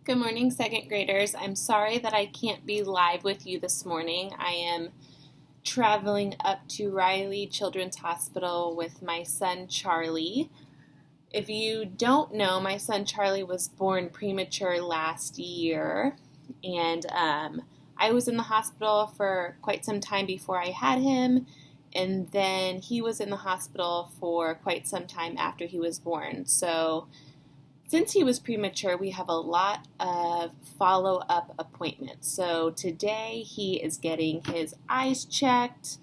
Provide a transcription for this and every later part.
Good morning, second graders. I'm sorry that I can't be live with you this morning. I am traveling up to Riley Children's Hospital with my son Charlie. If you don't know, my son Charlie was born premature last year, and I was in the hospital for quite some time before I had him, and then he was in the hospital for quite some time after he was born. So since he was premature, we have a lot of follow-up appointments. So today he is getting his eyes checked.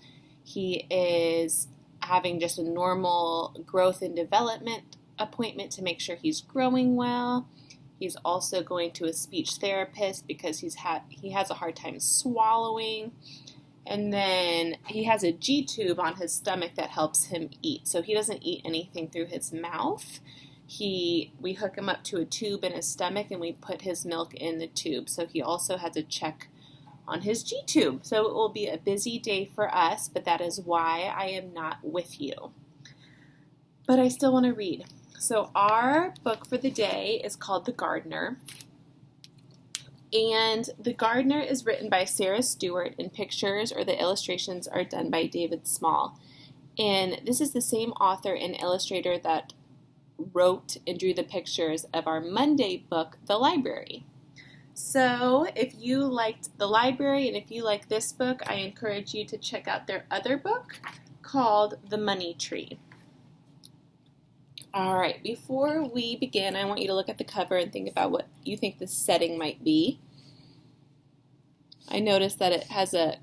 He is having just a normal growth and development appointment to make sure he's growing well. He's also going to a speech therapist because he has a hard time swallowing. And then he has a G-tube on his stomach that helps him eat. So he doesn't eat anything through his mouth. We hook him up to a tube in his stomach and we put his milk in the tube. So he also has a check on his G-tube. So it will be a busy day for us, but that is why I am not with you. But I still want to read. So our book for the day is called The Gardener. And The Gardener is written by Sarah Stewart, and pictures or the illustrations are done by David Small. And this is the same author and illustrator that wrote and drew the pictures of our Monday book, The Library. So if you liked The Library and if you like this book, I encourage you to check out their other book called The Money Tree. All right, before we begin, I want you to look at the cover and think about what you think the setting might be. I noticed that it has a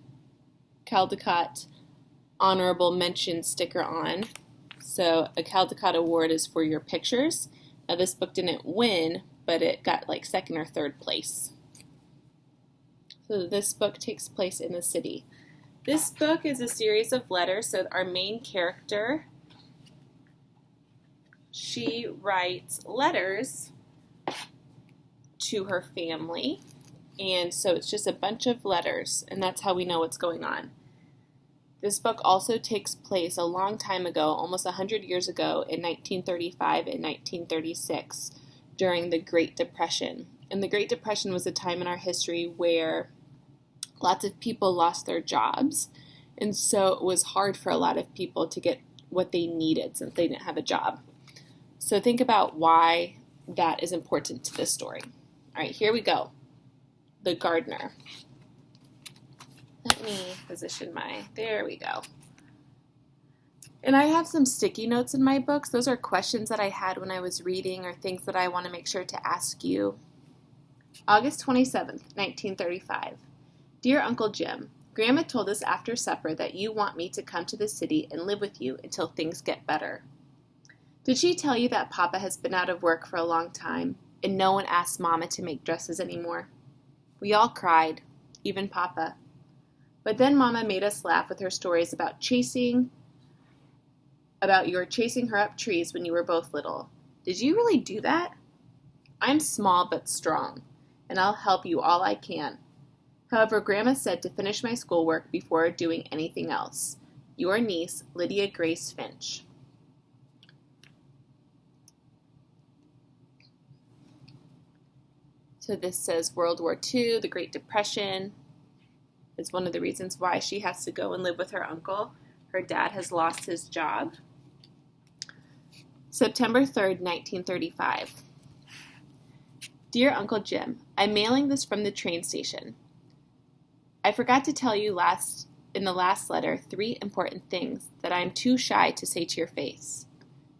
Caldecott honorable mention sticker on. So a Caldecott award is for your pictures. Now this book didn't win, but it got like second or third place. So this book takes place in the city. This book is a series of letters. So our main character, she writes letters to her family. And so it's just a bunch of letters, and that's how we know what's going on. This book also takes place a long time ago, almost 100 years ago, in 1935 and 1936, during the Great Depression. And the Great Depression was a time in our history where lots of people lost their jobs, and so it was hard for a lot of people to get what they needed since they didn't have a job. So think about why that is important to this story. All right, here we go. The Gardener. Let me position there we go. And I have some sticky notes in my books. Those are questions that I had when I was reading or things that I want to make sure to ask you. August 27th, 1935. Dear Uncle Jim, Grandma told us after supper that you want me to come to the city and live with you until things get better. Did she tell you that Papa has been out of work for a long time and no one asked Mama to make dresses anymore? We all cried, even Papa. But then Mama made us laugh with her stories about your chasing her up trees when you were both little. Did you really do that? I'm small but strong, and I'll help you all I can. However, Grandma said to finish my schoolwork before doing anything else. Your niece, Lydia Grace Finch. So this says World War II, the Great Depression is one of the reasons why she has to go and live with her uncle. Her dad has lost his job. September 3rd, 1935. Dear Uncle Jim, I'm mailing this from the train station. I forgot to tell you in the last letter 3 important things that I'm too shy to say to your face.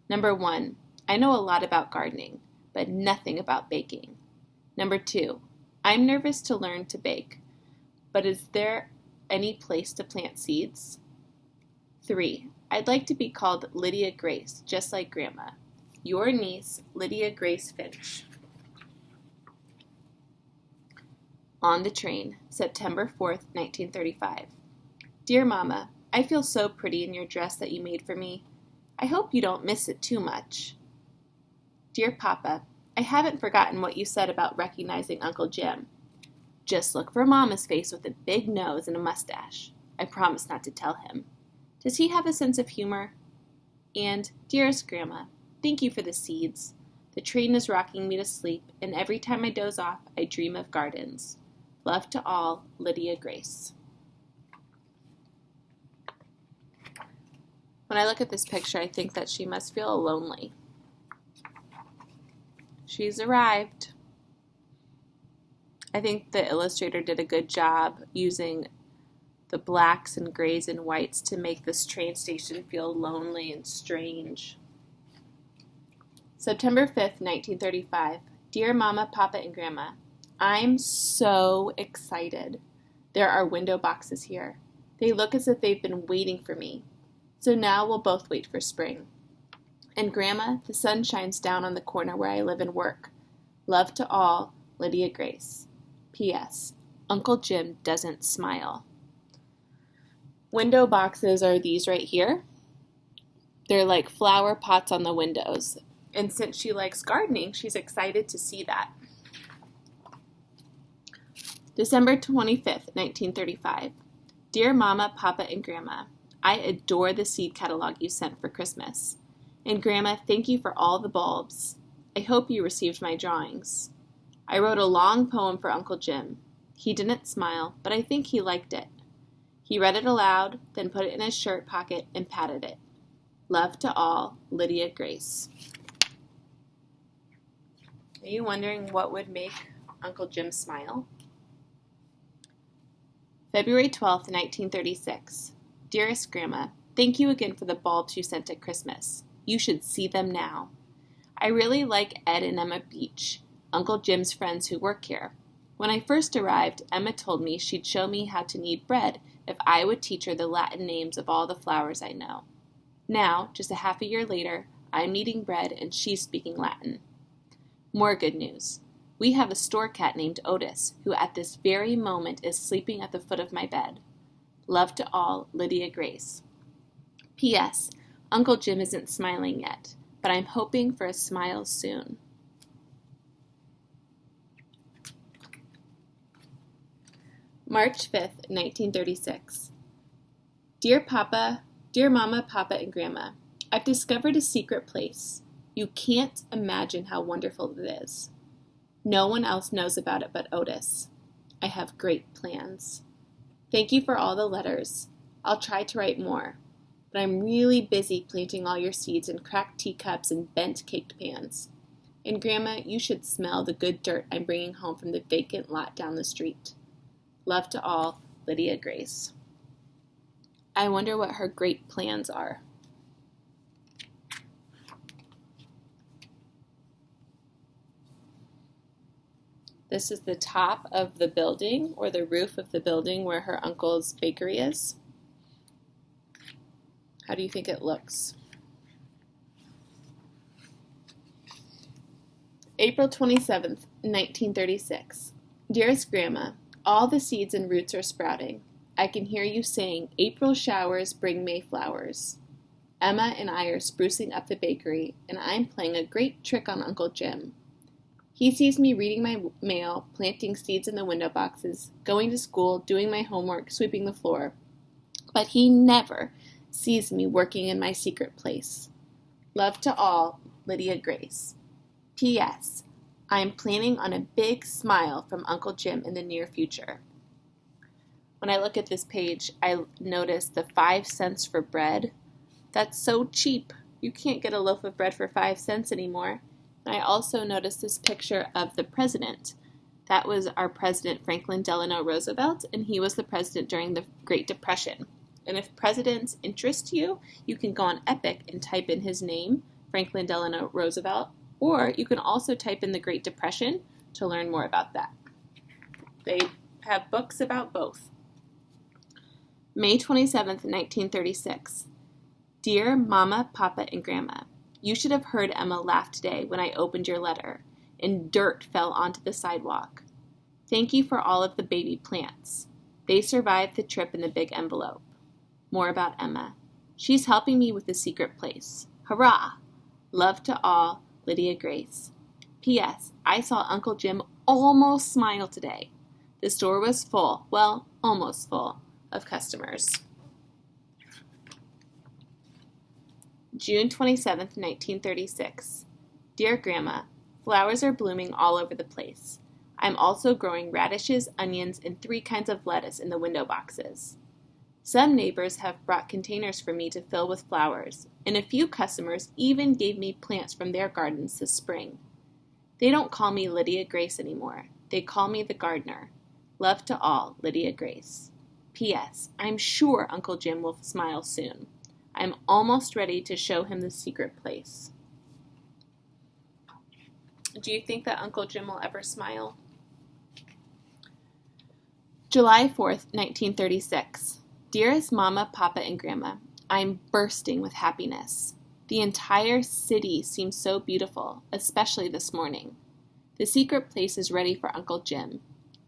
Number 1, I know a lot about gardening, but nothing about baking. Number 2, I'm nervous to learn to bake, but is there any place to plant seeds? 3, I'd like to be called Lydia Grace, just like Grandma. Your niece, Lydia Grace Finch. On the train, September 4th, 1935. Dear Mama, I feel so pretty in your dress that you made for me. I hope you don't miss it too much. Dear Papa, I haven't forgotten what you said about recognizing Uncle Jim. Just look for Mama's face with a big nose and a mustache. I promise not to tell him. Does he have a sense of humor? And, dearest Grandma, thank you for the seeds. The train is rocking me to sleep, and every time I doze off, I dream of gardens. Love to all, Lydia Grace. When I look at this picture, I think that she must feel lonely. She's arrived. I think the illustrator did a good job using the blacks and grays and whites to make this train station feel lonely and strange. September 5th, 1935. Dear Mama, Papa, and Grandma, I'm so excited. There are window boxes here. They look as if they've been waiting for me. So now we'll both wait for spring. And Grandma, the sun shines down on the corner where I live and work. Love to all, Lydia Grace. P.S. Uncle Jim doesn't smile. Window boxes are these right here. They're like flower pots on the windows. And since she likes gardening, she's excited to see that. December 25th, 1935. Dear Mama, Papa, and Grandma, I adore the seed catalog you sent for Christmas. And Grandma, thank you for all the bulbs. I hope you received my drawings. I wrote a long poem for Uncle Jim. He didn't smile, but I think he liked it. He read it aloud, then put it in his shirt pocket and patted it. Love to all, Lydia Grace. Are you wondering what would make Uncle Jim smile? February 12th, 1936. Dearest Grandma, thank you again for the bulbs you sent at Christmas. You should see them now. I really like Ed and Emma Beach, Uncle Jim's friends who work here. When I first arrived, Emma told me she'd show me how to knead bread if I would teach her the Latin names of all the flowers I know. Now, just a half a year later, I'm kneading bread and she's speaking Latin. More good news. We have a store cat named Otis, who at this very moment is sleeping at the foot of my bed. Love to all, Lydia Grace. P.S. Uncle Jim isn't smiling yet, but I'm hoping for a smile soon. March 5th, 1936. Dear Mama, Papa, and Grandma, I've discovered a secret place. You can't imagine how wonderful it is. No one else knows about it but Otis. I have great plans. Thank you for all the letters. I'll try to write more, but I'm really busy planting all your seeds in cracked teacups and bent caked pans. And Grandma, you should smell the good dirt I'm bringing home from the vacant lot down the street. Love to all, Lydia Grace. I wonder what her great plans are. This is the top of the building, or the roof of the building where her uncle's bakery is. How do you think it looks? April 27th, 1936. Dearest Grandma, all the seeds and roots are sprouting. I can hear you saying, April showers bring May flowers. Emma and I are sprucing up the bakery, and I'm playing a great trick on Uncle Jim. He sees me reading my mail, planting seeds in the window boxes, going to school, doing my homework, sweeping the floor. But he never sees me working in my secret place. Love to all, Lydia Grace. P.S. I am planning on a big smile from Uncle Jim in the near future. When I look at this page, I notice the 5 cents for bread. That's so cheap. You can't get a loaf of bread for 5 cents anymore. I also noticed this picture of the president. That was our president, Franklin Delano Roosevelt, and he was the president during the Great Depression. And if presidents interest you, you can go on Epic and type in his name, Franklin Delano Roosevelt, or you can also type in the Great Depression to learn more about that. They have books about both. May 27th, 1936. Dear Mama, Papa, and Grandma, you should have heard Emma laugh today when I opened your letter, and dirt fell onto the sidewalk. Thank you for all of the baby plants. They survived the trip in the big envelope. More about Emma. She's helping me with the secret place. Hurrah! Love to all, Lydia Grace. P.S. I saw Uncle Jim almost smile today. The store was full, well, almost full, of customers. June 27th, 1936. Dear Grandma, flowers are blooming all over the place. I'm also growing radishes, onions, and 3 kinds of lettuce in the window boxes. Some neighbors have brought containers for me to fill with flowers, and a few customers even gave me plants from their gardens this spring. They don't call me Lydia Grace anymore. They call me the gardener. Love to all, Lydia Grace. P.S. I'm sure Uncle Jim will smile soon. I'm almost ready to show him the secret place. Do you think that Uncle Jim will ever smile? July 4th, 1936. Dearest Mama, Papa, and Grandma, I'm bursting with happiness. The entire city seems so beautiful, especially this morning. The secret place is ready for Uncle Jim.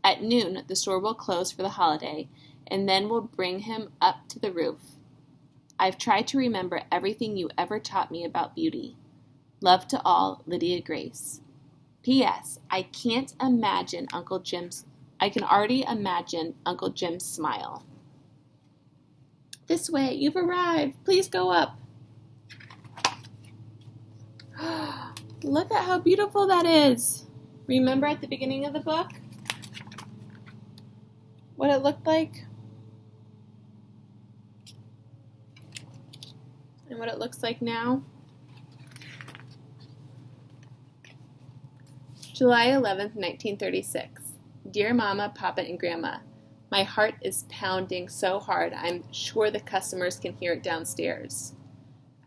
At noon, the store will close for the holiday, and then we'll bring him up to the roof. I've tried to remember everything you ever taught me about beauty. Love to all, Lydia Grace. P.S. I can already imagine Uncle Jim's smile. This way, you've arrived. Please go up. Look at how beautiful that is. Remember at the beginning of the book what it looked like? And what it looks like now? July 11th, 1936. Dear Mama, Papa, and Grandma, my heart is pounding so hard I'm sure the customers can hear it downstairs.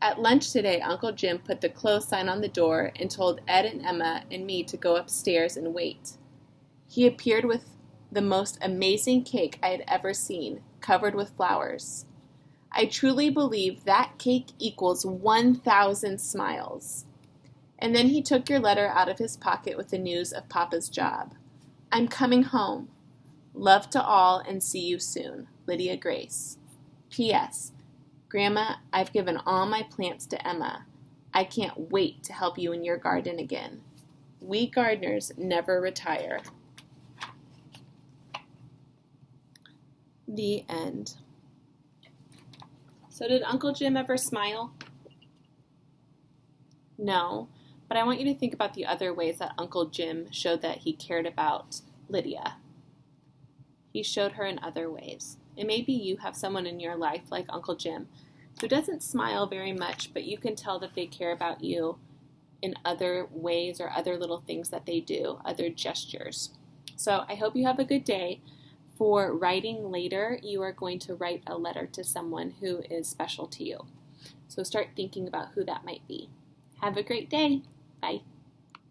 At lunch today, Uncle Jim put the close sign on the door and told Ed and Emma and me to go upstairs and wait. He appeared with the most amazing cake I had ever seen, covered with flowers. I truly believe that cake equals 1,000 smiles. And then he took your letter out of his pocket with the news of Papa's job. I'm coming home. Love to all and see you soon. Lydia Grace. P.S. Grandma, I've given all my plants to Emma. I can't wait to help you in your garden again. We gardeners never retire. The end. So did Uncle Jim ever smile? No. But I want you to think about the other ways that Uncle Jim showed that he cared about Lydia. He showed her in other ways. And maybe you have someone in your life like Uncle Jim who doesn't smile very much, but you can tell that they care about you in other ways or other little things that they do, other gestures. So I hope you have a good day. For writing later, you are going to write a letter to someone who is special to you. So start thinking about who that might be. Have a great day. Bye.